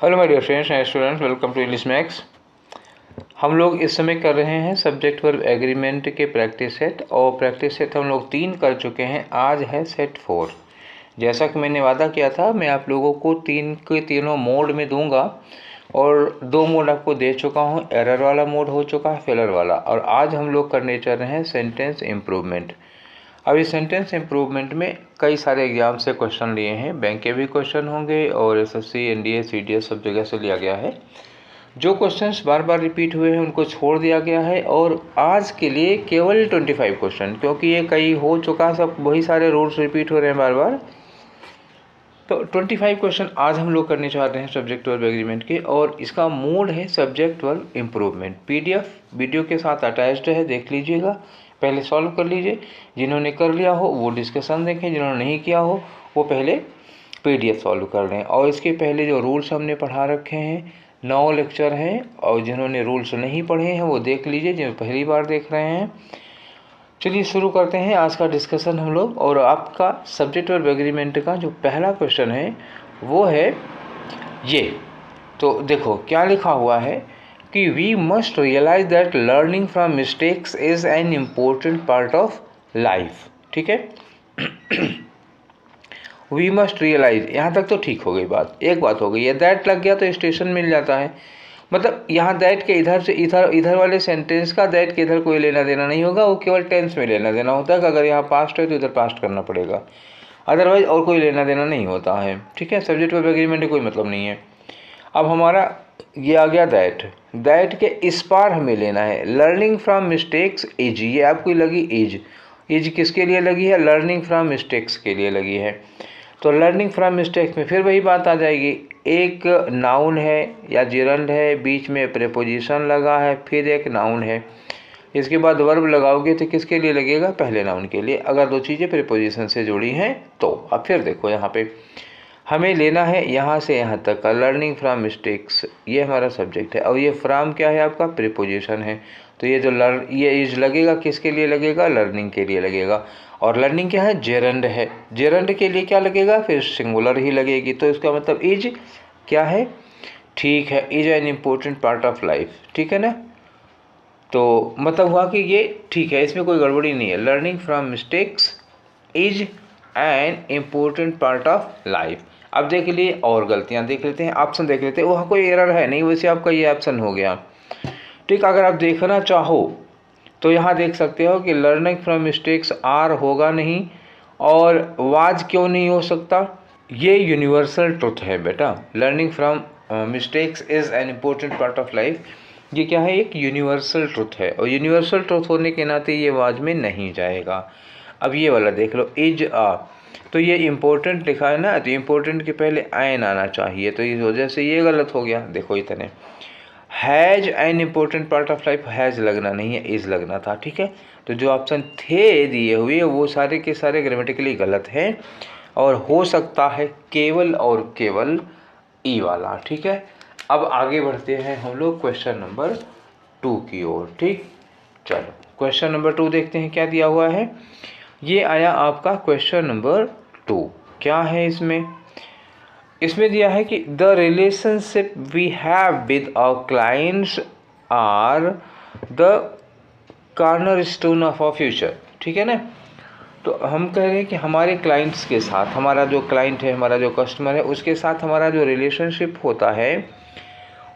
Hello my dear friends and students, welcome to English Max. हम लोग इस समय कर रहे हैं सब्जेक्ट वर्ब एग्रीमेंट के प्रैक्टिस सेट, और प्रैक्टिस सेट हम लोग 3 कर चुके हैं। आज है सेट 4। जैसा कि मैंने वादा किया था, मैं आप लोगों को 3 के तीनों मोड में दूंगा, और 2 मोड आपको दे चुका हूं। एरर वाला मोड हो चुका है, फेलर वाला, और आज हम लोग करने चल रहे हैं सेंटेंस इम्प्रूवमेंट। अब इस सेंटेंस इम्प्रूवमेंट में कई सारे एग्जाम से क्वेश्चन लिए हैं, बैंक के भी क्वेश्चन होंगे और एसएससी, एनडीए, सीडीएस सब जगह से लिया गया है। जो क्वेश्चंस बार बार रिपीट हुए हैं उनको छोड़ दिया गया है, और आज के लिए केवल 25 क्वेश्चन, क्योंकि ये कई हो चुका, सब वही सारे रूल्स रिपीट हो रहे हैं बार बार। तो 25 क्वेश्चन आज हम लोग करने चाह रहे हैं सब्जेक्ट वर्ब एग्रीमेंट के, और इसका मोड है subject verb improvement. PDF video के साथ अटैच्ड है, देख लीजिएगा, पहले सॉल्व कर लीजिए। जिन्होंने कर लिया हो वो डिस्कशन देखें, जिन्होंने नहीं किया हो वो पहले पीडीएफ सॉल्व कर लें। और इसके पहले जो रूल्स हमने पढ़ा रखे हैं, 9 लेक्चर हैं, और जिन्होंने रूल्स नहीं पढ़े हैं वो देख लीजिए, जो पहली बार देख रहे हैं। चलिए शुरू करते हैं आज का डिस्कशन हम लोग। और आपका सब्जेक्ट वर्ब एग्रीमेंट का जो पहला क्वेश्चन है वो है ये। तो देखो क्या लिखा हुआ है कि we must realize that learning from mistakes is an important part of life. ठीक है, वी मस्ट रियलाइज, यहाँ तक तो ठीक हो गई बात। एक बात हो गई है, दैट लग गया तो स्टेशन मिल जाता है। मतलब यहाँ दैट के इधर से इधर वाले सेंटेंस का दैट के इधर कोई लेना देना नहीं होगा, वो केवल टेंस में लेना देना होता है कि अगर यहाँ पास्ट है तो इधर पास्ट करना पड़ेगा, अदरवाइज और कोई लेना देना नहीं होता है। ठीक है, सब्जेक्ट वर्ब एग्रीमेंट में कोई मतलब नहीं है। अब हमारा ये आ गया दैट के इस पार हमें लेना है लर्निंग फ्रॉम मिस्टेक्स इज। ये आपको लगी इज किसके लिए लगी है? लर्निंग फ्रॉम मिस्टेक्स के लिए लगी है। तो लर्निंग फ्रॉम मिस्टेक्स में फिर वही बात आ जाएगी, एक नाउन है या जिरंड है, बीच में प्रेपोजिशन लगा है, फिर एक नाउन है, इसके बाद वर्ब लगाओगे तो किसके लिए लगेगा? पहले नाउन के लिए, अगर 2 चीज़ें प्रीपोजिशन से जुड़ी हैं तो। अब फिर देखो यहाँ पे हमें लेना है यहाँ से यहाँ तक का लर्निंग फ्रॉम मिस्टेक्स, ये हमारा सब्जेक्ट है, और ये फ्रॉम क्या है? आपका प्रीपोजिशन है। तो ये जो ये इज लगेगा किसके लिए लगेगा? लर्निंग के लिए लगेगा। और लर्निंग क्या है? जेरंड है। जेरंड के लिए क्या लगेगा? फिर सिंगुलर ही लगेगी। तो इसका मतलब इज क्या है? ठीक है, is an important part of life. ठीक है ना? तो मतलब हुआ कि ये ठीक है, इसमें कोई गड़बड़ी नहीं है। Learning from mistakes is an important part of life. अब देख लिए और गलतियां देख लेते हैं, ऑप्शन देख लेते हैं। वहाँ कोई एरर है नहीं, वैसे आपका ये ऑप्शन हो गया। ठीक, अगर आप देखना चाहो तो यहाँ देख सकते हो कि लर्निंग फ्रॉम मिस्टेक्स आर होगा नहीं, और वाज क्यों नहीं हो सकता? ये यूनिवर्सल ट्रुथ है बेटा। Learning from mistakes is an important part of life, ये क्या है? एक यूनिवर्सल ट्रुथ है, और यूनिवर्सल ट्रुथ होने के नाते ये वाज में नहीं जाएगा। अब ये वाला देख लो, इज आ, तो ये इम्पोर्टेंट लिखा है ना, तो इम्पोर्टेंट के पहले एन आना चाहिए, तो इस वजह से ये गलत हो गया। देखो इतने, has an important part of life, has लगना नहीं है, इज़ लगना था। ठीक है, तो जो ऑप्शन थे दिए हुए वो सारे के सारे ग्रामेटिकली गलत हैं, और हो सकता है केवल और केवल ई वाला। ठीक है, अब आगे बढ़ते हैं हम लोग क्वेश्चन नंबर 2 की ओर। ठीक, चलो क्वेश्चन नंबर 2 देखते हैं क्या दिया हुआ है। ये आया आपका क्वेश्चन नंबर 2। क्या है इसमें? इसमें दिया है कि the relationship we have with our clients are the cornerstone of our future. ठीक है ना? तो हम कह रहे हैं कि हमारे क्लाइंट्स के साथ, हमारा जो क्लाइंट है, हमारा जो कस्टमर है, उसके साथ हमारा जो रिलेशनशिप होता है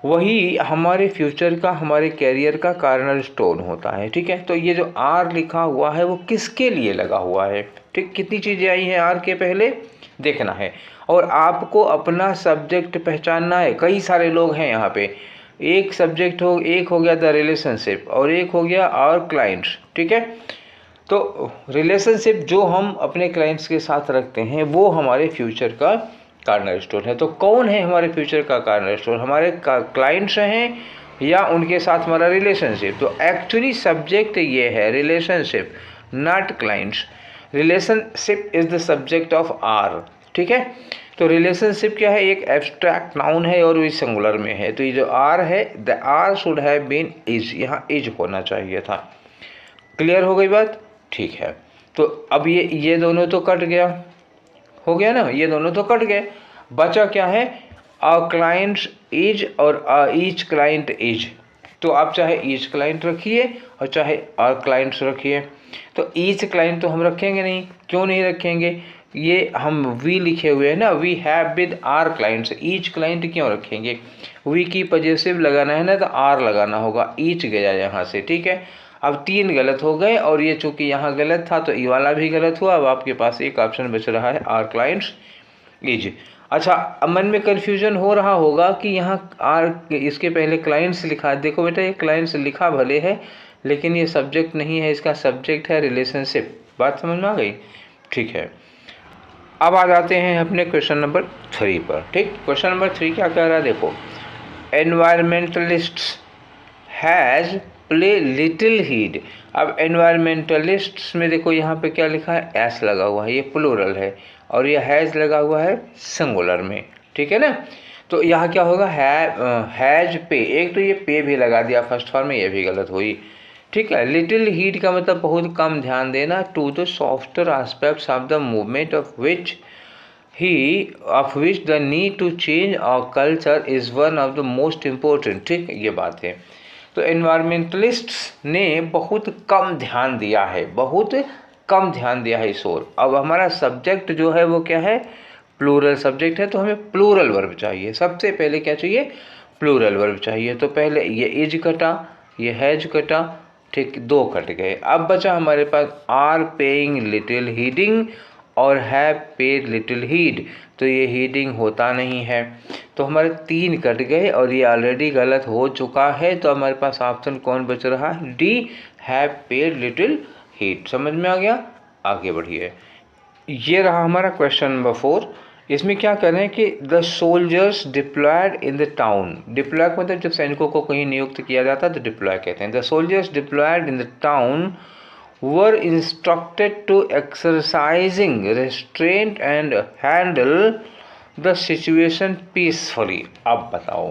वही हमारे फ्यूचर का, हमारे कैरियर का कॉर्नर स्टोन होता है। ठीक है, तो ये जो आर लिखा हुआ है वो किसके लिए लगा हुआ है? ठीक, कितनी चीज़ें आई हैं आर के पहले देखना है, और आपको अपना सब्जेक्ट पहचानना है। कई सारे लोग हैं यहाँ पे, एक सब्जेक्ट हो, एक हो गया द रिलेशनशिप और एक हो गया आवर क्लाइंट्स। ठीक है, तो रिलेशनशिप जो हम अपने क्लाइंट्स के साथ रखते हैं वो हमारे फ्यूचर का कॉर्नर स्टोन है। तो कौन है हमारे फ्यूचर का कॉर्नर स्टोन? हमारे क्लाइंट्स हैं या उनके साथ हमारा रिलेशनशिप? तो एक्चुअली सब्जेक्ट ये है relationship, not clients. Relationship is the subject of are. ठीक है, तो रिलेशनशिप क्या है? एक एब्स्ट्रैक्ट नाउन है और वो सिंगुलर में है। तो ये जो आर है, the are should have been is, यहाँ इज होना चाहिए था। क्लियर हो गई बात? ठीक है, तो अब ये दोनों तो कट गया, हो गया ना, ये दोनों तो कट गए। बचा क्या है? आवर क्लाइंट्स इज और ईच क्लाइंट इज, तो आप चाहे ईच क्लाइंट रखिए और चाहे आवर क्लाइंट्स रखिए। तो ईच क्लाइंट तो हम रखेंगे नहीं, क्यों नहीं रखेंगे, ये हम वी लिखे हुए हैं ना, we have with our clients, each client क्यों रखेंगे, वी की पजेसिव लगाना है ना तो आर लगाना होगा, ईच गया यहाँ से, ठीक है। अब 3 गलत हो गए और ये चूंकि यहाँ गलत था तो ये वाला भी गलत हुआ। अब आपके पास एक ऑप्शन बच रहा है आर क्लाइंट्स इज। अच्छा, अब मन में कन्फ्यूजन हो रहा होगा कि यहाँ आर इसके पहले क्लाइंट्स लिखा है। देखो बेटा, ये क्लाइंट्स लिखा भले है लेकिन ये सब्जेक्ट नहीं है, इसका सब्जेक्ट है रिलेशनशिप। बात समझ में आ गई, ठीक है। अब आ जाते हैं अपने क्वेश्चन नंबर 3 पर, ठीक। क्वेश्चन नंबर 3 क्या कह रहा है, देखो, एनवायरमेंटलिस्ट्स हैज़ प्ले लिटिल हीड। अब एनवायरमेंटलिस्ट्स में देखो यहाँ पे क्या लिखा है, एस लगा हुआ है, ये प्लूरल है, और ये हैज़ लगा हुआ है सिंगुलर में, ठीक है ना। तो यहाँ क्या होगा, हैज पे, एक तो ये पे भी लगा दिया फर्स्ट फॉर्म में, ये भी गलत हुई, ठीक है। लिटिल हीड का मतलब बहुत कम ध्यान देना, to the softer aspects of the movement of which the need to change our culture is one of the most important, ठीक, ये बात है। तो एनवायरमेंटलिस्ट्स ने बहुत कम ध्यान दिया है, बहुत कम ध्यान दिया है इस ओर। अब हमारा सब्जेक्ट जो है वो क्या है, प्लूरल सब्जेक्ट है, तो हमें प्लूरल वर्ब चाहिए। सबसे पहले क्या चाहिए, प्लूरल वर्ब चाहिए। तो पहले ये इज कटा, ये हैज कटा, ठीक, 2 कट गए। अब बचा हमारे पास आर पेइंग लिटिल हीडिंग और हैव पेड लिटिल हीड, तो ये हीडिंग होता नहीं है, तो हमारे 3 कट गए और ये ऑलरेडी गलत हो चुका है। तो हमारे पास ऑप्शन कौन बच रहा है, D, have paid little heed. समझ में आ गया, आगे बढ़िए। ये रहा हमारा क्वेश्चन नंबर 4। इसमें क्या कर रहे हैं कि the soldiers deployed in the town, deploy मतलब जब सैनिकों को कहीं नियुक्त किया जाता है तो डिप्लॉय कहते हैं। The soldiers deployed in the town were instructed to exercising restraint and handle the situation peacefully। अब बताओ,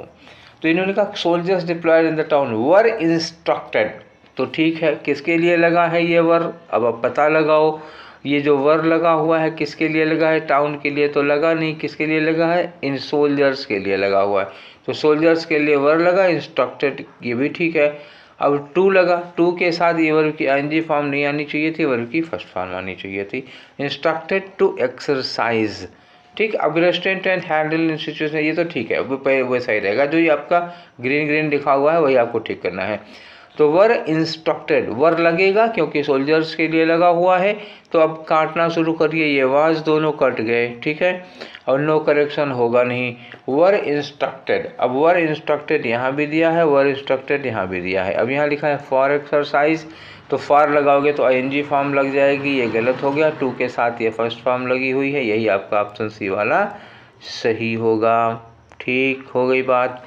तो इन्होंने कहा soldiers deployed in the town were instructed, तो ठीक है, किसके लिए लगा है ये वर, अब आप पता लगाओ। ये जो वर लगा हुआ है किसके लिए लगा है, टाउन के लिए तो लगा नहीं, किसके लिए लगा है, इन सोल्जर्स के लिए लगा हुआ है। तो सोल्जर्स के लिए वर लगा, इंस्ट्रक्टेड, ये भी ठीक है। अब टू लगा, टू के साथ ये वर्ब की आईएनजी फॉर्म नहीं आनी चाहिए थी, वर्ब की फर्स्ट फॉर्म आनी चाहिए थी, इंस्ट्रक्टेड टू एक्सरसाइज, ठीक। अब restaurant and handle in situation, ये तो ठीक है, वो सही रहेगा। जो ये आपका ग्रीन ग्रीन लिखा हुआ है वही आपको ठीक करना है। तो वर इंस्ट्रक्टेड, वर लगेगा क्योंकि सोल्जर्स के लिए लगा हुआ है, तो अब काटना शुरू करिए, ये वाज दोनों कट गए, ठीक है, और नो करेक्शन होगा नहीं। वर इंस्ट्रक्टेड, अब वर इंस्ट्रक्टेड यहाँ भी दिया है, वर इंस्ट्रक्टेड यहाँ भी दिया है। अब यहाँ लिखा है फॉर एक्सरसाइज, तो फॉर लगाओगे तो आईएनजी फॉर्म लग जाएगी, ये गलत हो गया। टू के साथ ये फर्स्ट फॉर्म लगी हुई है, यही आपका ऑप्शन सी वाला सही होगा, ठीक हो गई बात।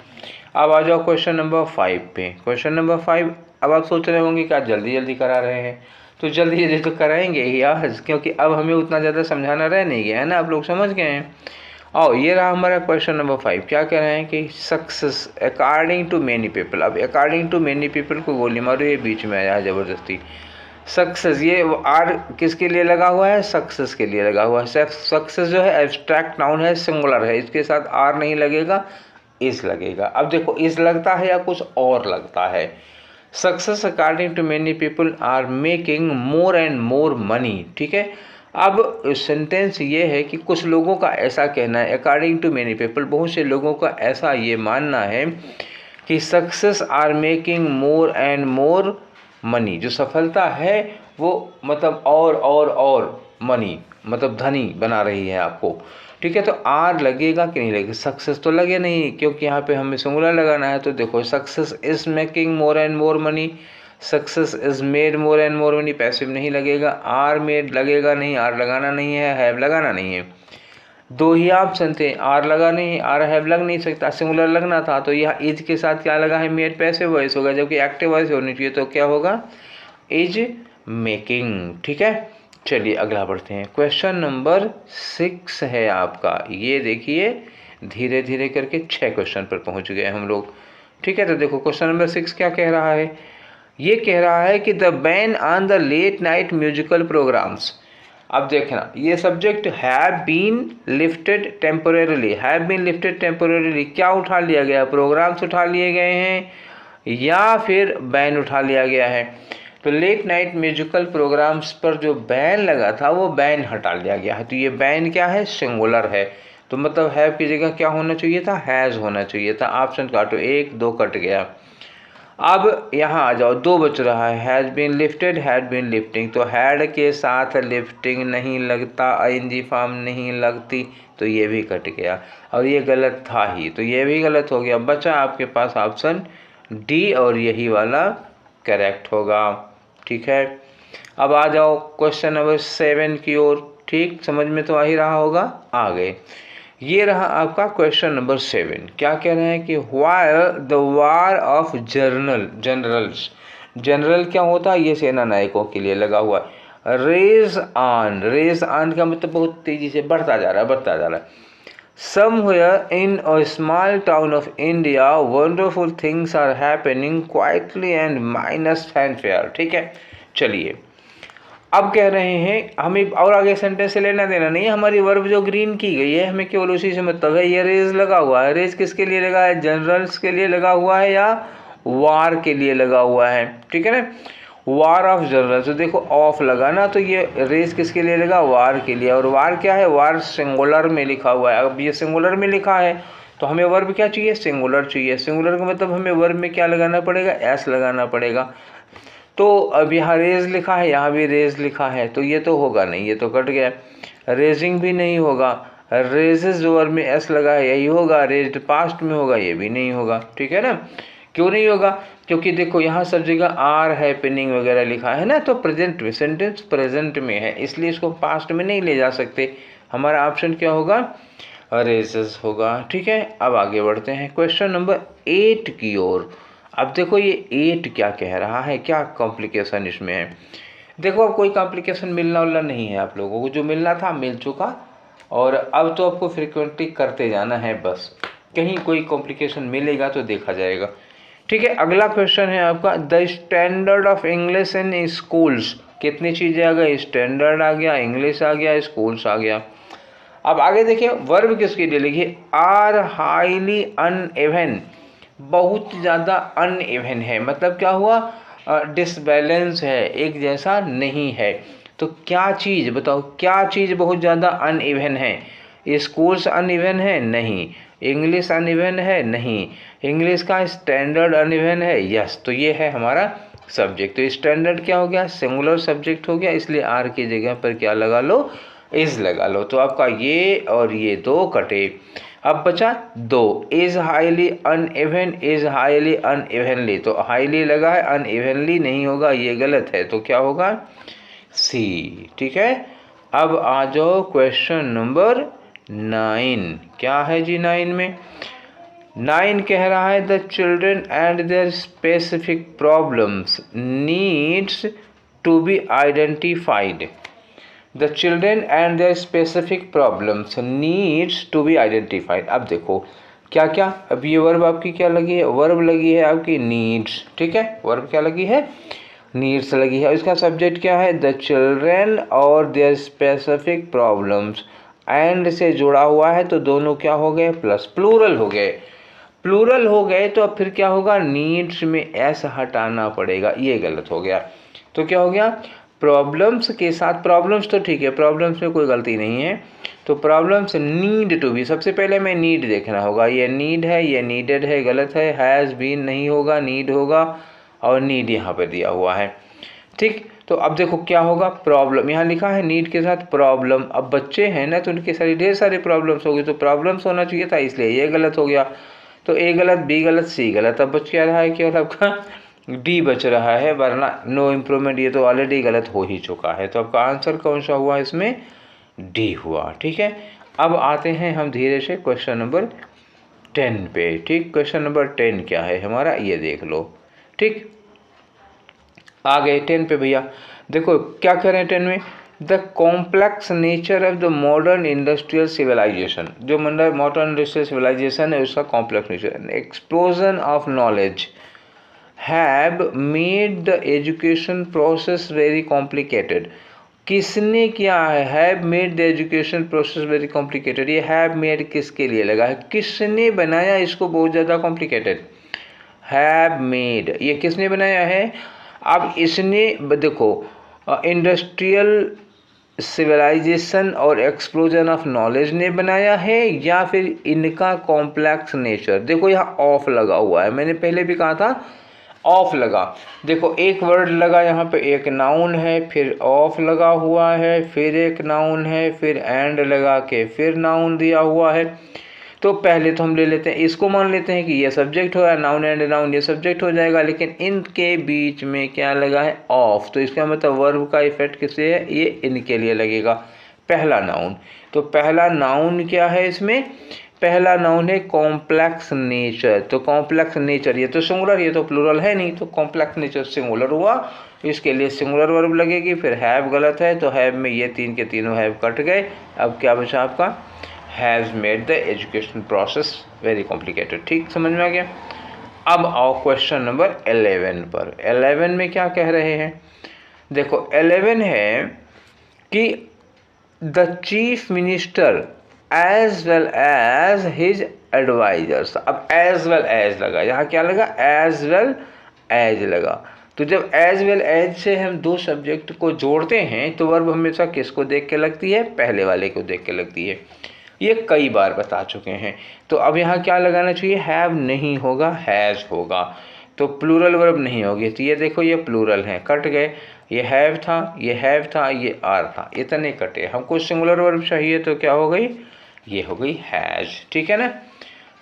अब आ जाओ क्वेश्चन नंबर 5 पे। क्वेश्चन नंबर 5, अब आप सोच रहे होंगे क्या जल्दी जल्दी करा रहे हैं, तो जल्दी जल्दी तो कराएंगे ही आज, क्योंकि अब हमें उतना ज़्यादा समझाना रह नहीं गया है ना, आप लोग समझ गए हैं। और ये रहा हमारा क्वेश्चन नंबर 5, क्या कह रहे हैं कि success according to many people. अब अकॉर्डिंग टू मेनी पीपल को गोली मारो, ये बीच में आया है ज़बरदस्ती। सक्सेस, ये आर किसके लिए लगा हुआ है, सक्सेस के लिए लगा हुआ है। सक्सेस जो है एब्स्ट्रैक्ट नाउन है, सिंगुलर है, इसके साथ आर नहीं लगेगा, इस लगेगा। अब देखो इस लगता है या कुछ और लगता है। Success according to many people are making more and more money, ठीक है। अब सेंटेंस ये है कि कुछ लोगों का ऐसा कहना है, अकॉर्डिंग टू मेनी पीपल, बहुत से लोगों का ऐसा ये मानना है कि success are making more and more money, जो सफलता है वो मतलब और मनी मतलब धनी बना रही है आपको, ठीक है। तो आर लगेगा कि नहीं लगेगा, सक्सेस तो लगे नहीं क्योंकि यहाँ पे हमें सिंगुलर लगाना है। तो देखो success is making more and more money, success is made more and more money, passive नहीं लगेगा। आर मेड लगेगा नहीं, आर लगाना नहीं है, हैव लगाना नहीं है। 2 ही ऑप्शन थे, आर लगा नहीं, आर हैव लग नहीं सकता, सिंगुलर लगना था। तो यहाँ इज के साथ क्या लगा है, मेड पैसिव वॉइस होगा, जबकि एक्टिव वॉइस होनी चाहिए, तो क्या होगा, इज मेकिंग, ठीक है। चलिए अगला बढ़ते हैं। क्वेश्चन नंबर 6 है आपका, ये देखिए धीरे धीरे करके 6 क्वेश्चन पर पहुंच गए हम लोग, ठीक है। तो देखो क्वेश्चन नंबर 6 क्या कह रहा है, ये कह रहा है कि the ban on the late night musical programmes, अब देखना ये subject have been lifted temporarily, have been lifted temporarily क्या उठा लिया गया, प्रोग्राम्स उठा लिए गए हैं या फिर बैन उठा लिया गया है। तो लेट नाइट म्यूजिकल प्रोग्राम्स पर जो बैन लगा था वो बैन हटा लिया गया है। तो ये बैन क्या है, सिंगुलर है, तो मतलब हैव की जगह क्या होना चाहिए था, हैज़ होना चाहिए था। ऑप्शन काटो, 1 2 कट गया। अब यहाँ आ जाओ, 2 बच रहा है, has been lifted, had been lifting. तो हैड के साथ लिफ्टिंग नहीं लगता, आईएनजी फॉर्म नहीं लगती, तो ये भी कट गया और ये गलत था ही, तो ये भी गलत हो गया। बचा आपके पास ऑप्शन डी और यही वाला करेक्ट होगा। ठीक है, अब आ जाओ क्वेश्चन नंबर 7 की ओर। ठीक, समझ में तो आ ही रहा होगा। आ गए, ये रहा आपका क्वेश्चन नंबर 7। क्या कह रहे हैं कि while the war of generals, general क्या होता है, ये सेना नायकों के लिए लगा हुआ है। रेज ऑन का मतलब बहुत तेजी से बढ़ता जा रहा है, बढ़ता जा रहा है। Somewhere in a small town of India, wonderful things are happening quietly and minus fanfare। ठीक है, चलिए अब कह रहे हैं हमें और आगे सेंटेंस से लेना देना नहीं है, हमारी वर्ब जो ग्रीन की गई है हमें केवल उसी से मतलब है। ये रेज लगा हुआ है, रेज किसके लिए लगा है, जनरल्स के लिए लगा हुआ है या वार के लिए लगा हुआ है। ठीक है ना, वार ऑफ जनरल, तो देखो ऑफ लगा ना, तो ये रेस किसके लिए लगा, वार के लिए। और वार क्या है, वार सिंगुलर में लिखा हुआ है। अब ये सिंगुलर में लिखा है तो हमें वर्ब क्या चाहिए, सिंगुलर चाहिए। सिंगुलर का मतलब हमें वर्ब में क्या लगाना पड़ेगा, एस लगाना पड़ेगा। तो अब यहाँ रेज लिखा है, यहाँ भी रेज लिखा है, तो ये तो होगा नहीं, ये तो कट गया। रेजिंग भी नहीं होगा, रेजेस जो वर्ब में एस लगा है यही होगा। रेज्ड पास्ट में होगा, ये भी नहीं होगा। ठीक है ना, क्यों नहीं होगा, क्योंकि देखो यहाँ सब जगह आर हैपनिंग वगैरह लिखा है ना, तो प्रेजेंट में, सेंटेंस प्रेजेंट में है, इसलिए इसको पास्ट में नहीं ले जा सकते। हमारा ऑप्शन क्या होगा, रेजेस होगा। ठीक है, अब आगे बढ़ते हैं क्वेश्चन नंबर 8 की ओर। अब देखो ये 8 क्या कह रहा है, क्या कॉम्प्लिकेशन इसमें है। देखो अब कोई कॉम्प्लिकेशन मिलना वाला नहीं है, आप लोगों को जो मिलना था मिल चुका, और अब तो आपको फ्रिक्वेंटली करते जाना है बस, कहीं कोई कॉम्प्लिकेशन मिलेगा तो देखा जाएगा। ठीक है, अगला क्वेश्चन है आपका, the standard of English in schools. कितनी चीज़ें आ गई, स्टैंडर्ड आ गया, इंग्लिश आ गया, स्कूल्स आ गया। अब आगे देखिए वर्ब किसके लिए लिखिए, आर हाईली अनइवन, बहुत ज़्यादा अनइवन है, मतलब क्या हुआ, डिसबैलेंस है, एक जैसा नहीं है। तो क्या चीज़ बताओ, क्या चीज़ बहुत ज़्यादा अनइवन है, स्कूल्स अनइवन है, नहीं। इंग्लिश अनइवन है, नहीं। इंग्लिश का स्टैंडर्ड अनइवन है, यस। तो ये है हमारा सब्जेक्ट। तो स्टैंडर्ड क्या हो गया, सिंगुलर सब्जेक्ट हो गया, इसलिए आर की जगह पर क्या लगा लो, इज लगा लो। तो आपका ये और ये 2 कटे। अब बचा 2, is highly uneven, is highly unevenly. तो हाईली लगा है, अनइवनली नहीं होगा, ये गलत है, तो क्या होगा, सी। ठीक है, अब आ जाओ क्वेश्चन नंबर 9। क्या है जी 9 में, 9 कह रहा है, the children and their specific problems needs to be identified. The children and their specific problems needs to be identified. अब देखो क्या क्या, अब ये वर्ब आपकी क्या लगी है, वर्ब लगी है आपकी नीड्स। ठीक है, वर्ब क्या लगी है, नीड्स लगी है। इसका सब्जेक्ट क्या है, द चिल्ड्रन और देयर स्पेसिफिक प्रॉब्लम्स, एंड से जुड़ा हुआ है, तो दोनों क्या हो गए, प्लस, प्लूरल हो गए। प्लूरल हो गए तो अब फिर क्या होगा, नीड्स में एस हटाना पड़ेगा, ये गलत हो गया। तो क्या हो गया, प्रॉब्लम्स के साथ, प्रॉब्लम्स तो ठीक है, प्रॉब्लम्स में कोई गलती नहीं है, तो प्रॉब्लम्स नीड टू बी, सबसे पहले मैं नीड देखना होगा, ये नीड है, ये नीडेड है, गलत है। हैज़ बीन नहीं होगा, नीड होगा, और नीड यहाँ पर दिया हुआ है। ठीक, तो अब देखो क्या होगा, प्रॉब्लम यहाँ लिखा है नीड के साथ प्रॉब्लम। अब बच्चे हैं ना, तो उनके सारी ढेर सारे प्रॉब्लम्स हो गए, तो प्रॉब्लम्स होना चाहिए था, इसलिए ये गलत हो गया। तो ए गलत, बी गलत, सी गलत। अब बच क्या रहा है, केवल आपका डी बच रहा है, वरना नो इम्प्रूवमेंट, ये तो ऑलरेडी गलत हो ही चुका है। तो आपका आंसर कौन सा हुआ इसमें, डी हुआ। ठीक है, अब आते हैं हम धीरे से क्वेश्चन नंबर 10 पे। ठीक, क्वेश्चन नंबर 10 क्या है हमारा, ये देख लो। ठीक, आ गए 10 पे भैया। देखो क्या करें 10 में, the complex nature of the modern industrial civilization. जो मॉडर्न इंडस्ट्रियल सिविलाइजेशन है उसका complex nature, explosion of knowledge have made the education process very complicated. किसने किया है, have made the education process very complicated. ये हैव मेड किसके लिए लगा है, किसने बनाया इसको बहुत ज़्यादा कॉम्प्लिकेटेड। हैव मेड ये किसने बनाया है। अब इसने देखो इंडस्ट्रियल सिविलाइजेशन और एक्सप्लोजन ऑफ नॉलेज ने बनाया है या फिर इनका कॉम्प्लेक्स नेचर। देखो यहाँ ऑफ लगा हुआ है, मैंने पहले भी कहा था ऑफ लगा। देखो एक वर्ड लगा यहाँ पे, एक नाउन है, फिर ऑफ लगा हुआ है, फिर एक नाउन है, फिर एंड लगा के फिर नाउन दिया हुआ है। तो पहले तो हम ले लेते हैं, इसको मान लेते हैं कि ये सब्जेक्ट हो, नाउन एंड नाउन ये सब्जेक्ट हो जाएगा, लेकिन इनके बीच में क्या लगा है, ऑफ। तो इसका मतलब वर्ब का इफेक्ट किससे है, ये इनके लिए लगेगा, पहला नाउन। तो पहला नाउन क्या है इसमें, पहला नाउन है कॉम्प्लेक्स नेचर। तो कॉम्प्लेक्स नेचर ये तो सिंगुलर, ये तो प्लूरल है नहीं, तो कॉम्प्लेक्स नेचर सिंगुलर हुआ, इसके लिए सिंगुलर वर्ब लगेगी। फिर हैव गलत है, तो हैव में ये तीन के तीनों हैव कट गए। अब क्या बचा आपका, has made the education process very complicated. ठीक, समझ में आ गया। अब आओ क्वेश्चन नंबर 11 पर। 11 में क्या कह रहे हैं, देखो 11 है कि the chief minister as well as his advisers. अब एज वेल एज लगा, यहाँ क्या लगा, एज वेल एज लगा। तो जब एज वेल एज से हम दो सब्जेक्ट को जोड़ते हैं तो वर्ब हमेशा किसको देख के लगती है, पहले वाले को देख के लगती है। ये कई बार बता चुके हैं। तो अब यहाँ क्या लगाना चाहिए, हैव नहीं होगा, हैज़ होगा। तो प्लूरल वर्ब नहीं होगी। तो ये देखो ये प्लूरल हैं, कट गए। ये हैव था, ये हैव था, ये आर था, इतने कटे। हमको सिंगुलर वर्ब चाहिए तो क्या हो गई, ये हो गई हैज़। ठीक है ना,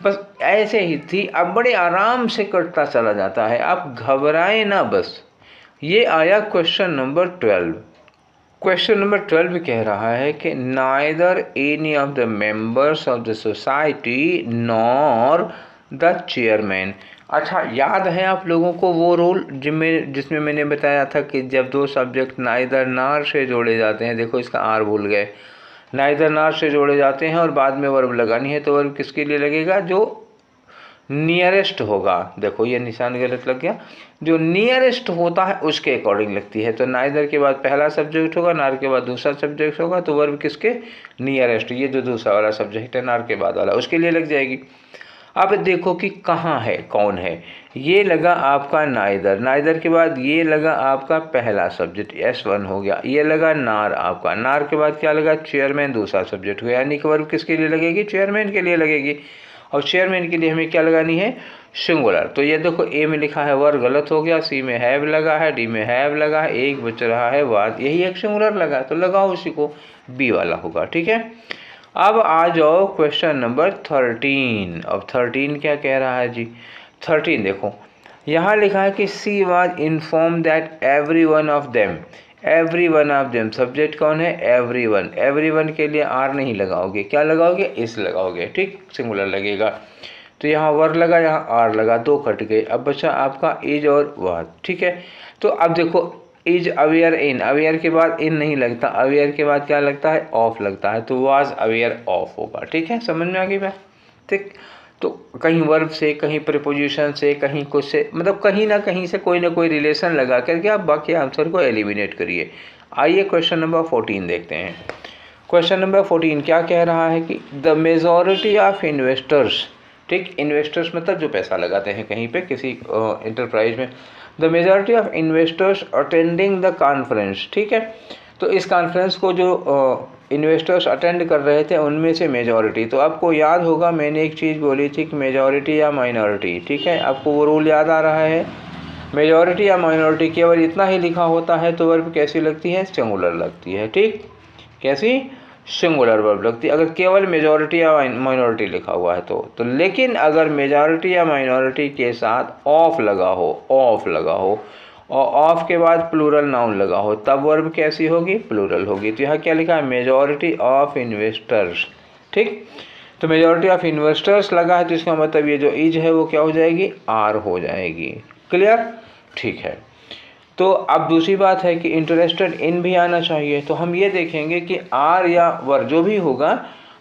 बस ऐसे ही थी। अब बड़े आराम से कटता चला जाता है, आप घबराएं ना बस। ये आया क्वेश्चन नंबर 12। क्वेश्चन नंबर 12 कह रहा है कि neither any of the members of the society nor the chairman. अच्छा, याद है आप लोगों को वो रूल जिसमें मैंने बताया था कि जब दो सब्जेक्ट नाइदर नार से जोड़े जाते हैं, देखो इसका आर भूल गए, नाइदर नार से जोड़े जाते हैं और बाद में वर्ब लगानी है, तो वर्ब किसके लिए लगेगा, जो नियरेस्ट होगा। देखो ये निशान गलत लग गया, जो नियरेस्ट होता है उसके अकॉर्डिंग लगती है। तो नाइदर के बाद पहला सब्जेक्ट होगा, नार के बाद दूसरा सब्जेक्ट होगा, तो वर्ब किसके, नियरेस्ट, ये जो दूसरा वाला सब्जेक्ट है नार के बाद वाला, उसके लिए लग जाएगी। अब देखो कि कहाँ है, कौन है, ये लगा आपका नाइदर, नाइदर के बाद ये लगा आपका पहला सब्जेक्ट S1 हो गया, ये लगा नार आपका, नार के बाद क्या लगा, चेयरमैन दूसरा सब्जेक्ट हो गया, यानी कि वर्ब किसके लिए लगेगी, चेयरमैन के लिए लगेगी। और चेयरमैन के लिए हमें क्या लगानी है, सिंगुलर। तो ये देखो ए में लिखा है वर गलत हो गया, सी में हैव लगा है, डी में हैव लगा है, एक बच रहा है वाद, यही एक सिंगुलर लगा, तो लगाओ उसी को, बी वाला होगा। ठीक है, अब आ जाओ क्वेश्चन नंबर 13। अब 13 क्या कह रहा है जी, 13 देखो यहाँ लिखा है कि she was inform that every one of them, every one of them subject कौन है, एवरी वन। एवरी वन के लिए आर नहीं लगाओगे, क्या लगाओगे, इस लगाओगे। ठीक, सिंगुलर लगेगा। तो यहाँ वर लगा, यहाँ आर लगा, दो कट गए। अब बचा आपका इज और वाज। ठीक है, तो अब देखो इज अवेयर इन, अवेयर के बाद इन नहीं लगता, अवेयर के बाद क्या लगता है, ऑफ लगता है, तो वाज अवेयर ऑफ होगा। ठीक है, समझ में आ गई बात। ठीक, तो कहीं वर्ब से, कहीं प्रीपोजिशन से, कहीं कुछ से, मतलब कहीं ना कहीं से कोई ना कोई रिलेशन लगा करके आप बाकी आंसर को एलिमिनेट करिए। आइए क्वेश्चन नंबर 14 देखते हैं। क्वेश्चन नंबर 14 क्या कह रहा है कि द मेजॉरिटी ऑफ इन्वेस्टर्स, ठीक, इन्वेस्टर्स मतलब जो पैसा लगाते हैं कहीं पे किसी इंटरप्राइज में, the majority of investors attending the conference. ठीक है, तो इस कॉन्फ्रेंस को जो इन्वेस्टर्स अटेंड कर रहे थे उनमें से मेजॉरिटी, तो आपको याद होगा मैंने एक चीज़ बोली थी कि मेजॉरिटी या माइनॉरिटी। ठीक है, आपको वो रूल याद आ रहा है, मेजॉरिटी या माइनॉरिटी केवल इतना ही लिखा होता है तो वर्ब कैसी लगती है, सिंगुलर लगती है। ठीक, कैसी, सिंगुलर वर्ब लगती है अगर केवल मेजॉरिटी या माइनॉरिटी लिखा हुआ है तो लेकिन अगर मेजॉरिटी या माइनॉरिटी के साथ ऑफ लगा हो, ऑफ लगा हो और ऑफ के बाद प्लूरल नाउन लगा हो, तब वर्ब कैसी होगी, प्लूरल होगी। तो यहाँ क्या लिखा है, मेजॉरिटी ऑफ इन्वेस्टर्स। ठीक, तो मेजॉरिटी ऑफ इन्वेस्टर्स लगा है, तो इसका मतलब ये जो इज है वो क्या हो जाएगी, आर हो जाएगी। क्लियर, ठीक है। तो अब दूसरी बात है कि इंटरेस्टेड इन भी आना चाहिए, तो हम ये देखेंगे कि आर या वर जो भी होगा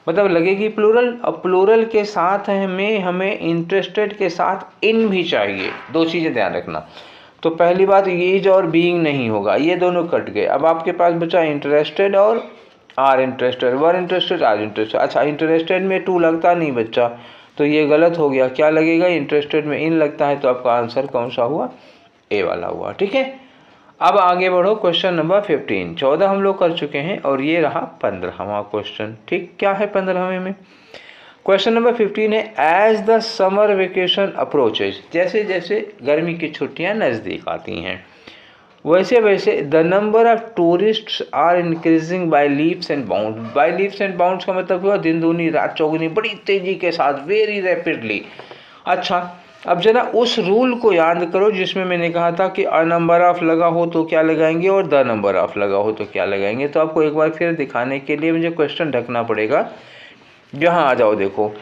मतलब लगेगी प्लूरल, और प्लूरल के साथ हमें इंटरेस्टेड के साथ इन भी चाहिए। दो चीज़ें ध्यान रखना, तो पहली बात इज और बीइंग नहीं होगा, ये दोनों कट गए। अब आपके पास बचा इंटरेस्टेड और are interested, were interested are interested. अच्छा, इंटरेस्टेड में टू लगता नहीं बच्चा, तो ये गलत हो गया। क्या लगेगा? इंटरेस्टेड में इन लगता है, तो आपका आंसर कौन सा हुआ? ए वाला हुआ। ठीक है, अब आगे बढ़ो। क्वेश्चन नंबर 15, 14 हम लोग कर चुके हैं और ये रहा 15वां क्वेश्चन। ठीक, क्या है 15वें में? क्वेश्चन नंबर 15 है, as the summer vacation approaches, जैसे जैसे गर्मी की छुट्टियां नज़दीक आती हैं वैसे वैसे the number of tourists are increasing by leaps and bounds. By leaps and bounds का मतलब हुआ दिन दूनी रात चौगुनी, बड़ी तेजी के साथ, वेरी रैपिडली। अच्छा, अब जरा उस रूल को याद करो जिसमें मैंने कहा था कि अ नंबर ऑफ लगा हो तो क्या लगाएंगे और द नंबर ऑफ लगा हो तो क्या लगाएंगे। तो आपको एक बार फिर दिखाने के लिए मुझे क्वेश्चन ढकना पड़ेगा। यहाँ आ जाओ, देखो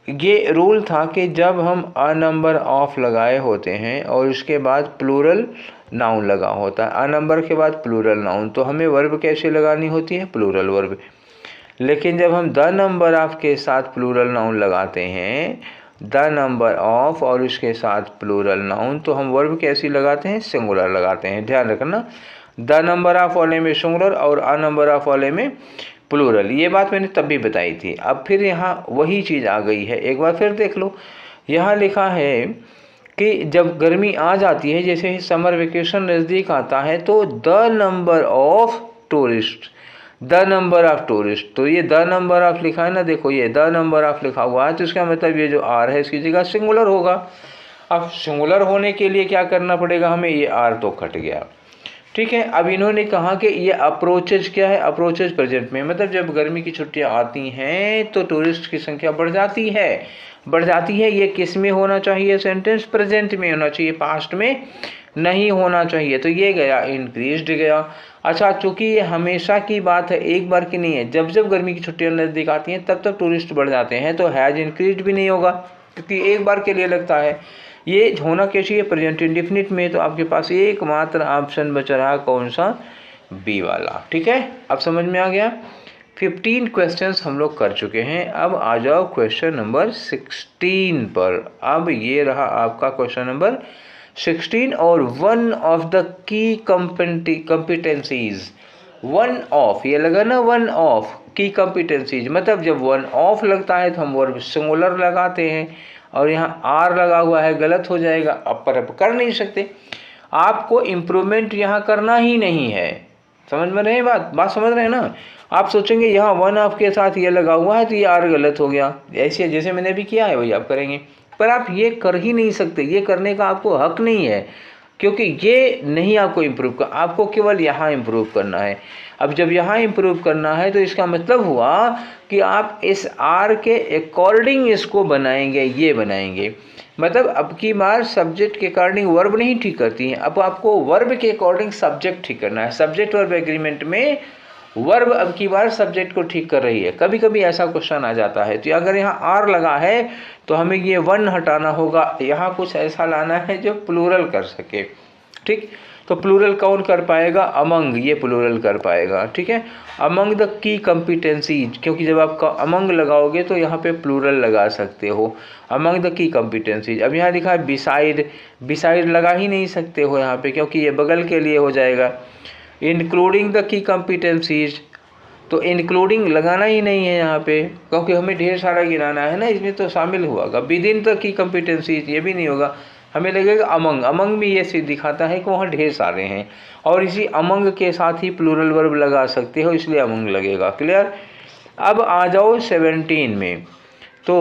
ये रूल था कि जब हम अ नंबर ऑफ लगाए होते हैं और उसके बाद प्लूरल नाउन लगा होता है, अ नंबर के बाद प्लूरल नाउन, तो हमें वर्ब कैसे लगानी होती है? Plural verb. लेकिन जब हम द नंबर ऑफ के साथ प्लूरल नाउन लगाते हैं, द नंबर ऑफ और उसके साथ प्लूरल नाउन, तो हम वर्ब कैसी लगाते हैं? सिंगुलर लगाते हैं। ध्यान रखना, द नंबर ऑफ वाले में सिंगुलर और अ नंबर ऑफ वाले में प्लूरल। ये बात मैंने तब भी बताई थी। अब फिर यहाँ वही चीज़ आ गई है, एक बार फिर देख लो। यहाँ लिखा है कि जब गर्मी आ जाती है, जैसे ही समर वेकेशन नज़दीक आता है, तो the number of tourist, the number of tourist, तो ये द नंबर ऑफ लिखा है ना, देखो ये द नंबर ऑफ लिखा हुआ है, तो इसका मतलब ये जो आर है इसकी जगह सिंगुलर होगा। अब सिंगुलर होने के लिए क्या करना पड़ेगा हमें? ये आर तो कट गया। ठीक है, अब इन्होंने कहा कि ये अप्रोचेज क्या है? अप्रोचेज प्रेजेंट में, मतलब जब गर्मी की छुट्टियां आती हैं तो टूरिस्ट की संख्या बढ़ जाती है, बढ़ जाती है। ये किस में होना चाहिए? सेंटेंस प्रेजेंट में होना चाहिए, पास्ट में नहीं होना चाहिए। तो ये गया इंक्रीज्ड गया। अच्छा, चूंकि ये हमेशा की बात है, एक बार की नहीं है, जब जब गर्मी की छुट्टियां नज़दीक आती हैं तब तब टूरिस्ट बढ़ जाते हैं, तो हैज इंक्रीज्ड भी नहीं होगा क्योंकि एक बार के लिए लगता है। ये होना क्या चाहिए? प्रेजेंट इंडेफिनिट में। तो आपके पास एकमात्र ऑप्शन बच रहा, कौन सा? बी वाला। ठीक है, अब समझ में आ गया। 15 क्वेश्चंस हम लोग कर चुके हैं। अब आ जाओ क्वेश्चन नंबर 16 पर। अब ये रहा आपका क्वेश्चन नंबर 16 और one of the key competencies, one of, ये लगा ना, वन ऑफ की कॉम्पिटेंसीज, मतलब जब वन ऑफ लगता है तो हम वर्ब सिंगुलर लगाते हैं, और यहाँ आर लगा हुआ है, गलत हो जाएगा। अब कर नहीं सकते, आपको इम्प्रूवमेंट यहाँ करना ही नहीं है। समझ में रहे बात समझ रहे हैं ना? आप सोचेंगे यहाँ वन ऑफ के साथ ये लगा हुआ है तो ये आर गलत हो गया, ऐसे जैसे मैंने भी किया है वही आप करेंगे, पर आप ये कर ही नहीं सकते, ये करने का आपको हक नहीं है, क्योंकि ये नहीं आपको इम्प्रूव कर, आपको केवल यहाँ इम्प्रूव करना है। अब जब यहाँ इम्प्रूव करना है तो इसका मतलब हुआ कि आप इस आर के अकॉर्डिंग इसको बनाएंगे, ये बनाएंगे। मतलब अब की बार सब्जेक्ट के अकॉर्डिंग वर्ब नहीं ठीक करती हैं, अब आपको वर्ब के अकॉर्डिंग सब्जेक्ट ठीक करना है। सब्जेक्ट वर्ब एग्रीमेंट में वर्ब अब की बार सब्जेक्ट को ठीक कर रही है। कभी कभी ऐसा क्वेश्चन आ जाता है, तो अगर यहाँ आर लगा है तो हमें ये वन हटाना होगा, यहाँ कुछ ऐसा लाना है जो प्लूरल कर सके। ठीक, तो प्लूरल कौन कर पाएगा? अमंग, ये प्लूरल कर पाएगा। ठीक है, अमंग द की कॉम्पिटेंसीज, क्योंकि जब आप अमंग लगाओगे तो यहाँ पे प्लूरल लगा सकते हो, अमंग द की कॉम्पिटेंसीज। अब यहाँ लिखा है बिसाइड, बिसाइड लगा ही नहीं सकते हो यहाँ पे, क्योंकि ये बगल के लिए हो जाएगा। इंक्लूडिंग द की कॉम्पिटेंसीज, तो इंक्लूडिंग लगाना ही नहीं है यहाँ पे, क्योंकि हमें ढेर सारा गिनाना है ना, इसमें तो शामिल हुआ। With in the key competencies, ये भी नहीं होगा, हमें लगेगा अमंग। अमंग भी ये दिखाता है कि वहाँ ढेर सारे हैं, और इसी अमंग के साथ ही प्लूरल वर्ब लगा सकते हो, इसलिए अमंग लगेगा। क्लियर? अब आ जाओ 17 में। तो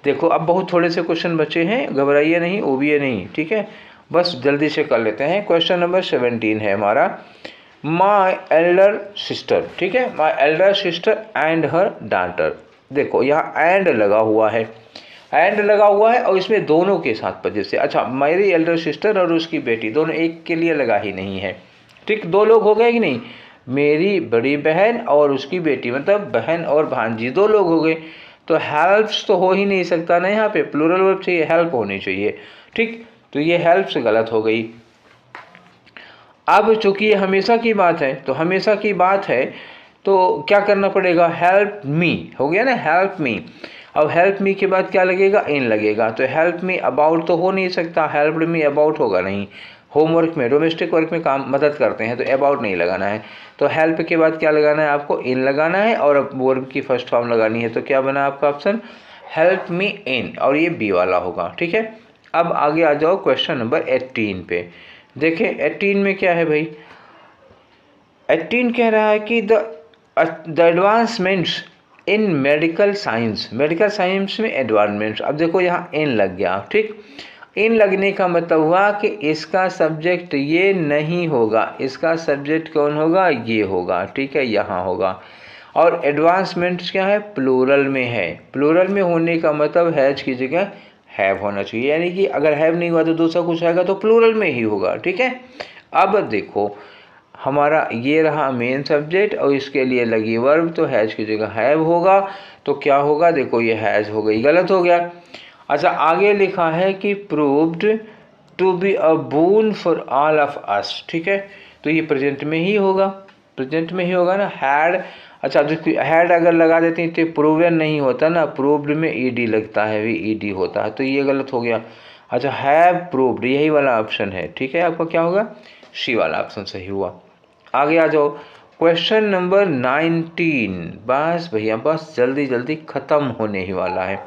देखो अब बहुत थोड़े से क्वेश्चन बचे हैं, घबराइए नहीं, ओबिए नहीं। ठीक है, बस जल्दी से कर लेते हैं। क्वेश्चन नंबर 17 है हमारा, माई एल्डर सिस्टर। ठीक है, my elder sister and her daughter. देखो यहाँ एंड लगा हुआ है, एंड लगा हुआ है, और इसमें दोनों के साथ वजह से। अच्छा, मेरी एल्डर सिस्टर और उसकी बेटी, दोनों एक के लिए लगा ही नहीं है। ठीक, दो लोग हो गए कि नहीं? मेरी बड़ी बहन और उसकी बेटी, मतलब बहन और भांजी, दो लोग हो गए, तो हेल्प्स तो हो ही नहीं सकता ना, यहाँ पे प्लूरल वर्ब चाहिए, हेल्प होनी चाहिए। ठीक, तो ये हेल्प्स गलत हो गई। अब चूंकि ये हमेशा की बात है, तो हमेशा की बात है तो क्या करना पड़ेगा? हेल्प मी हो गया ना, हेल्प मी। अब हेल्प मी के बाद क्या लगेगा? इन लगेगा, तो हेल्प मी अबाउट तो हो नहीं सकता, हेल्प मी अबाउट होगा नहीं, होमवर्क में, डोमेस्टिक वर्क में काम मदद करते हैं, तो अबाउट नहीं लगाना है। तो हेल्प के बाद क्या लगाना है आपको, इन लगाना है और वर्ब की फर्स्ट फॉर्म लगानी है। तो क्या बना आपका ऑप्शन, हेल्प मी इन, और ये बी वाला होगा। ठीक है, अब आगे आ जाओ क्वेश्चन नंबर 18 पे। देखिए 18 में क्या है भाई, 18 कह रहा है कि the advancements in medical science, medical science में एडवांसमेंट्स। अब देखो यहाँ इन लग गया, ठीक, इन लगने का मतलब हुआ कि इसका सब्जेक्ट ये नहीं होगा, इसका सब्जेक्ट कौन होगा, ये होगा। ठीक है, यहाँ होगा। और एडवांसमेंट्स क्या है, प्लूरल में है। प्लूरल में होने का मतलब हैज की जगह हैव होना चाहिए, यानी कि अगर हैव नहीं हुआ तो दूसरा कुछ आएगा तो प्लूरल में ही होगा। ठीक है, अब देखो हमारा ये रहा मेन सब्जेक्ट और इसके लिए लगी वर्ब, तो हैज की जगह हैव होगा। तो क्या होगा, देखो ये हैज हो गई, गलत हो गया। अच्छा, आगे लिखा है कि proved to be a boon for all of us. ठीक है, तो ये प्रेजेंट में ही होगा, प्रेजेंट में ही होगा ना, हैड। अच्छा, हैड अगर लगा देते हैं तो प्रूवन नहीं होता ना, प्रूव्ड में ईडी लगता है, भी ईडी होता है, तो ये गलत हो गया। अच्छा, हैव प्रूव्ड यही वाला ऑप्शन है। ठीक है, आपका क्या होगा, सी वाला ऑप्शन सही हुआ। आगे आ जाओ क्वेश्चन नंबर 19। बस भैया बस जल्दी जल्दी खत्म होने ही वाला है।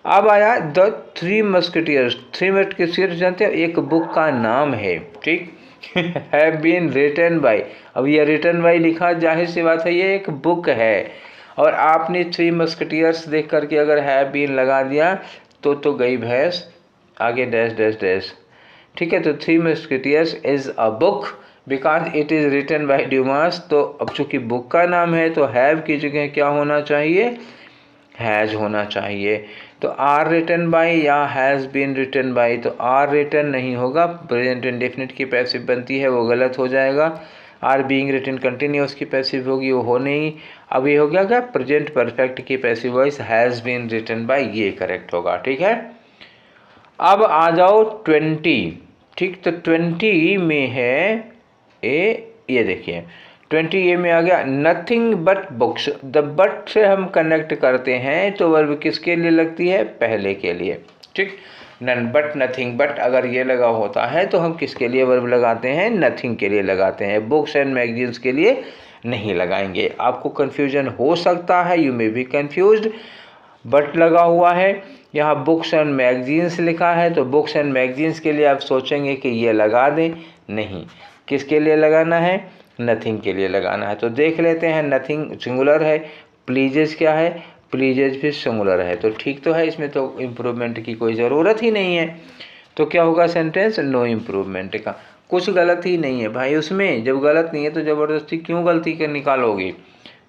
अब आया the three musketeers. Three musketeers जानते हो, एक बुक का नाम है। ठीक, हैव बीन रिटन बाय, अब ये रिटन बाय लिखा, जाहिर सी बात है ये एक बुक है। और आपने थ्री मस्केटियर्स देख करके अगर हैव बीन लगा दिया तो गई भैंस, आगे डैश डैश डैश। ठीक है, तो three musketeers is a book because it is written by Dumas. तो अब चूंकि बुक का नाम है तो हैव की जगह क्या होना चाहिए, हैज होना चाहिए। तो आर रिटन बाय या हैज़ बीन रिटन बाय, तो आर रिटन नहीं होगा, प्रेजेंट इंडेफिनिट की पैसिव बनती है, वो गलत हो जाएगा। आर बीइंग रिटन कंटिन्यूस की पैसिव होगी, वो हो नहीं। अब ये हो गया क्या, प्रेजेंट परफेक्ट की passive voice has been written by, ये करेक्ट होगा। ठीक है, अब आ जाओ 20। ठीक, तो 20 में है ये देखिए 20 में आ गया nothing but books. The but से हम कनेक्ट करते हैं तो वर्ब किसके लिए लगती है, पहले के लिए। ठीक, नन बट नथिंग, बट अगर ये लगा होता है तो हम किसके लिए वर्ब लगाते हैं, नथिंग के लिए लगाते हैं, बुक्स एंड मैगजीन्स के लिए नहीं लगाएंगे। आपको कन्फ्यूजन हो सकता है, you may be confused, but लगा हुआ है, यहाँ बुक्स एंड मैगजीन्स लिखा है, तो बुक्स एंड मैगजीन्स के लिए आप सोचेंगे कि ये लगा दें, नहीं, किसके लिए लगाना है, नथिंग के लिए लगाना है। तो देख लेते हैं, नथिंग सिंगुलर है, प्लीजेज क्या है, प्लीजेज भी सिंगुलर है, तो ठीक तो है, इसमें तो इम्प्रूवमेंट की कोई ज़रूरत ही नहीं है। तो क्या होगा सेंटेंस, नो इम्प्रूवमेंट का, कुछ गलत ही नहीं है भाई उसमें। जब गलत नहीं है तो ज़बरदस्ती क्यों गलती कर निकालोगी।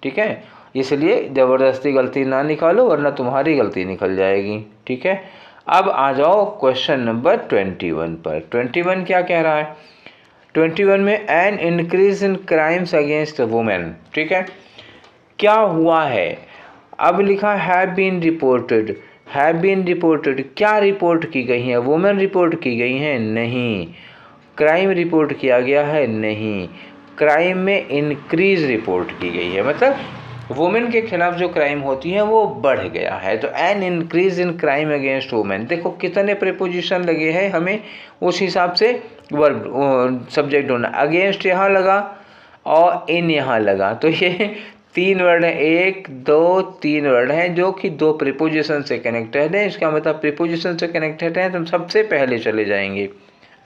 ठीक है, इसलिए ज़बरदस्ती गलती ना निकालो वरना तुम्हारी गलती निकल जाएगी। ठीक है, अब आ जाओ क्वेश्चन नंबर 21 पर। 21 क्या कह रहा है, 21 में an increase in crimes against women. ठीक है, क्या हुआ है, अब लिखा have been reported. Have been reported, क्या रिपोर्ट की गई है, वुमेन रिपोर्ट की गई हैं, नहीं। क्राइम रिपोर्ट किया गया है, नहीं। क्राइम में इंक्रीज रिपोर्ट की गई है, मतलब वुमेन के खिलाफ जो क्राइम होती है वो बढ़ गया है। तो N increase in crime against women, देखो कितने प्रीपोजिशन लगे हैं, हमें उस हिसाब से वर्ब सब्जेक्ट होना। अगेंस्ट यहाँ लगा और इन यहाँ लगा, तो ये 3 वर्ड हैं, 1 2 3 वर्ड हैं जो कि 2 प्रीपोजिशन से कनेक्टेड है। इसका मतलब प्रीपोजिशन से कनेक्टेड है तो हम सबसे पहले चले जाएंगे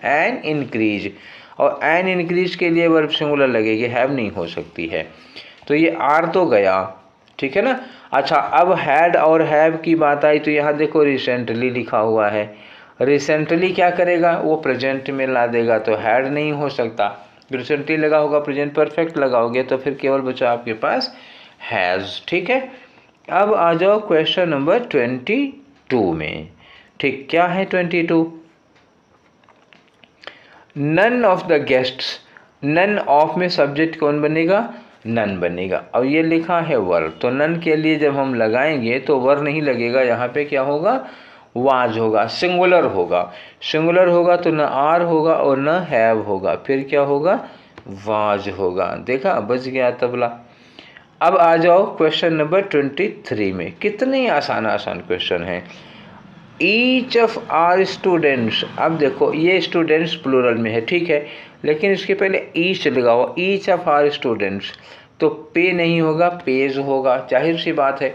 एन इंक्रीज, और एन इंक्रीज के लिए वर्ब सिंगुलर लगेगी, हैव नहीं हो सकती है, तो ये आर तो गया। ठीक है ना। अच्छा, अब हैड और हैव की बात आई तो यहाँ देखो रिसेंटली लिखा हुआ है, रिसेंटली क्या करेगा, वो प्रेजेंट में ला देगा, तो हैड नहीं हो सकता। रिसेंटली लगा होगा, प्रेजेंट परफेक्ट लगाओगे तो फिर केवल बचा आपके पास हैज़। ठीक है, अब आ जाओ क्वेश्चन नंबर 22 में। ठीक, क्या है 22, none of the guests. None of में सब्जेक्ट कौन बनेगा, नन बनेगा। अब ये लिखा है वर, तो नन के लिए जब हम लगाएंगे तो वर नहीं लगेगा, यहाँ पे क्या होगा, वाज होगा, सिंगुलर होगा। सिंगुलर होगा तो न आर होगा और न हैव होगा, फिर क्या होगा, वाज होगा। देखा, बच गया तबला। अब आ जाओ क्वेश्चन नंबर 23 में। कितने आसान आसान क्वेश्चन हैं। ईच ऑफ आर स्टूडेंट्स, अब देखो ये स्टूडेंट्स प्लूरल में है, ठीक है, लेकिन इसके पहले ईच लगा हुआ, ईच ऑफ आर स्टूडेंट्स, तो पे नहीं होगा, पेज होगा, जाहिर सी बात है।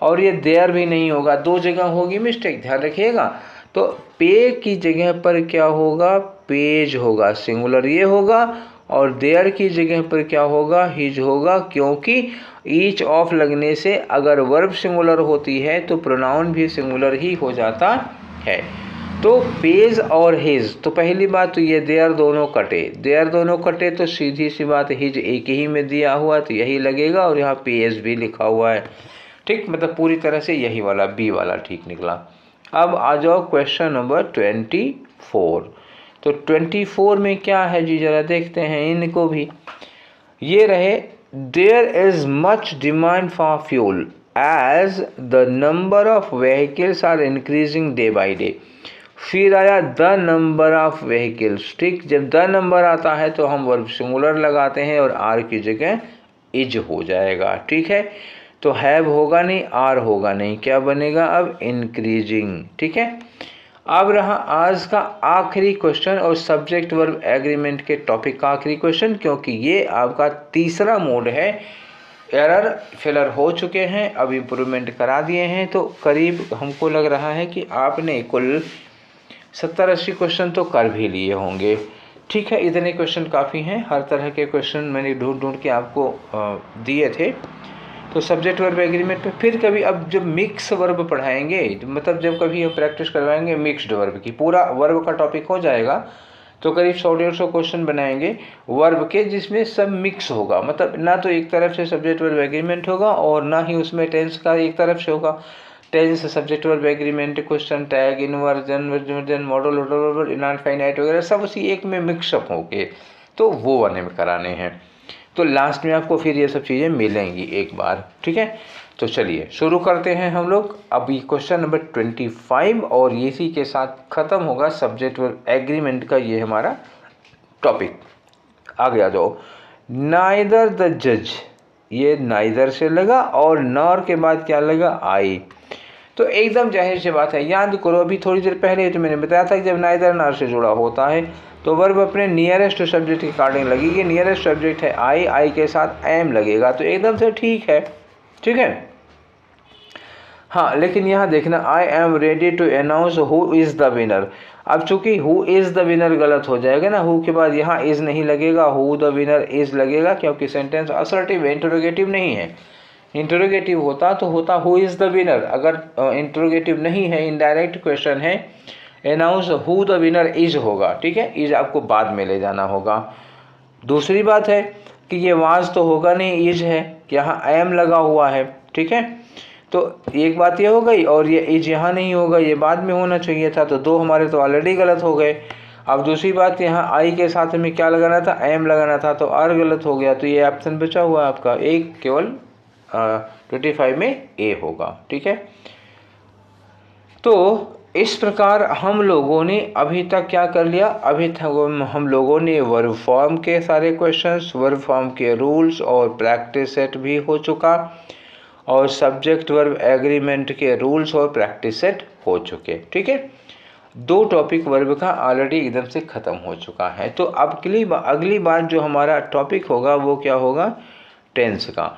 और ये देयर भी नहीं होगा, दो जगह होगी मिस्टेक, ध्यान रखिएगा। तो पे की जगह पर क्या होगा, पेज होगा, सिंगुलर ये होगा, और देयर की जगह पर क्या होगा, हिज होगा, क्योंकि ईच ऑफ लगने से अगर वर्ब सिंगुलर होती है तो प्रोनाउन भी सिंगुलर ही हो जाता है। तो पेज और हिज, तो पहली बात तो ये देयर दोनों कटे, देयर दोनों कटे तो सीधी सी बात हिज एक ही में दिया हुआ तो यही लगेगा, और यहाँ पेज भी लिखा हुआ है, ठीक, मतलब पूरी तरह से यही वाला बी वाला ठीक निकला। अब आ जाओ क्वेश्चन नंबर 24। तो 24 में क्या है जी, जरा देखते हैं इनको भी। ये रहे, there is much demand for fuel as the number of vehicles are increasing day by day. फिर आया द नंबर ऑफ व्हीकल्स, ठीक, जब द नंबर आता है तो हम वर्ब सिंगुलर लगाते हैं और आर की जगह इज हो जाएगा, ठीक है। तो हैव होगा नहीं, आर होगा नहीं, क्या बनेगा अब, इंक्रीजिंग, ठीक है। अब रहा आज का आखिरी क्वेश्चन और सब्जेक्ट वर्ब एग्रीमेंट के टॉपिक का आखिरी क्वेश्चन, क्योंकि ये आपका तीसरा मोड है। एरर फिलर हो चुके हैं, अब इम्प्रूवमेंट करा दिए हैं, तो करीब हमको लग रहा है कि आपने कुल 70-80 क्वेश्चन तो कर भी लिए होंगे, ठीक है। इतने क्वेश्चन काफ़ी हैं, हर तरह के क्वेश्चन मैंने ढूंढ के आपको दिए थे। तो सब्जेक्ट वर्ब एग्रीमेंट पे फिर कभी अब जब मिक्स वर्ब पढ़ाएंगे, मतलब जब कभी हम प्रैक्टिस करवाएंगे मिक्स्ड वर्ब की, पूरा वर्ब का टॉपिक हो जाएगा, तो करीब 100-150 क्वेश्चन बनाएंगे वर्ब के, जिसमें सब मिक्स होगा, मतलब ना तो एक तरफ से सब्जेक्ट वर्ब एग्रीमेंट होगा और ना ही उसमें टेंस का एक तरफ से होगा। Tense, subject verb agreement, question tag, inversion, modal, infinite वगैरह सब उसी एक में मिक्सअप होंगे, तो वो वाले में कराने हैं। तो लास्ट में आपको फिर ये सब चीज़ें मिलेंगी एक बार, ठीक है। तो चलिए शुरू करते हैं हम लोग अभी क्वेश्चन नंबर 25, और इसी के साथ ख़त्म होगा सब्जेक्ट वर्ब एग्रीमेंट का ये हमारा टॉपिक। आगे आ जाओ। नाइदर द जज, ये नाइदर से लगा और नॉर के बाद क्या लगा, आई। तो एकदम जाहिर सी बात है, याद करो अभी थोड़ी देर पहले तो मैंने बताया था कि जब नाइदर नॉर से जुड़ा होता है तो वर्ब अपने नियरेस्ट सब्जेक्ट के अकॉर्डिंग लगेगी। नियरेस्ट सब्जेक्ट है आई, आई के साथ एम लगेगा, तो एकदम से ठीक है, ठीक है। हाँ, लेकिन यहाँ देखना, I am ready to announce who is the winner. अब चूंकि हु इज़ द विनर गलत हो जाएगा ना, हु के बाद यहाँ इज़ नहीं लगेगा, हु द विनर इज़ लगेगा, क्योंकि सेंटेंस असर्टिव है, इंटरोगेटिव नहीं है। इंटरोगेटिव होता तो होता हु इज़ द विनर, अगर इंटरोगेटिव नहीं है, इनडायरेक्ट क्वेश्चन है, announce who the winner is होगा, ठीक है, इज आपको बाद में ले जाना होगा। दूसरी बात है कि ये वाज तो होगा नहीं, इज है, यहाँ एम लगा हुआ है, ठीक है। तो एक बात ये हो गई, और ये इज यहाँ नहीं होगा, ये बाद में होना चाहिए था, तो दो हमारे तो ऑलरेडी गलत हो गए। अब दूसरी बात, यहाँ आई के साथ में क्या लगाना था, एम लगाना था, तो आर गलत हो गया, तो ये ऑप्शन बचा हुआ है आपका एक, केवल 25 में ए होगा, ठीक है। तो इस प्रकार हम लोगों ने अभी तक क्या कर लिया, अभी तक हम लोगों ने वर्ब फॉर्म के सारे क्वेश्चंस, वर्ब फॉर्म के रूल्स और प्रैक्टिस सेट भी हो चुका, और सब्जेक्ट वर्ब एग्रीमेंट के रूल्स और प्रैक्टिस सेट हो चुके, ठीक है। 2 टॉपिक वर्ब का ऑलरेडी एकदम से ख़त्म हो चुका है। तो अब अगली बार जो हमारा टॉपिक होगा वो क्या होगा, टेंस का।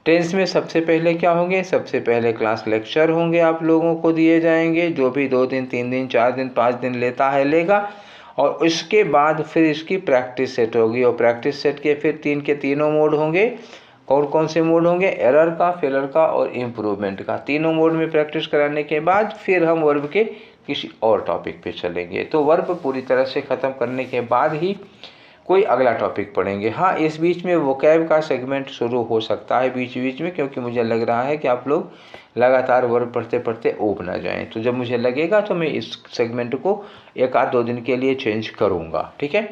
टेंस में सबसे पहले क्या होंगे, सबसे पहले क्लास लेक्चर होंगे, आप लोगों को दिए जाएंगे, जो भी 2 दिन 3 दिन 4 दिन 5 दिन लेता है लेगा, और उसके बाद फिर इसकी प्रैक्टिस सेट होगी, और प्रैक्टिस सेट के फिर 3 के तीनों मोड होंगे। और कौन से मोड होंगे, एरर का, फेलर का और इम्प्रूवमेंट का। तीनों मोड में प्रैक्टिस कराने के बाद फिर हम वर्ब के किसी और टॉपिक पे चलेंगे। तो वर्ब पूरी तरह से ख़त्म करने के बाद ही कोई अगला टॉपिक पढ़ेंगे। हाँ, इस बीच में वोकैब का सेगमेंट शुरू हो सकता है बीच बीच में, क्योंकि मुझे लग रहा है कि आप लोग लगातार वर्ब पढ़ते पढ़ते ऊब ना जाएं। तो जब मुझे लगेगा तो मैं इस सेगमेंट को 1 आध 2 दिन के लिए चेंज करूँगा, ठीक है।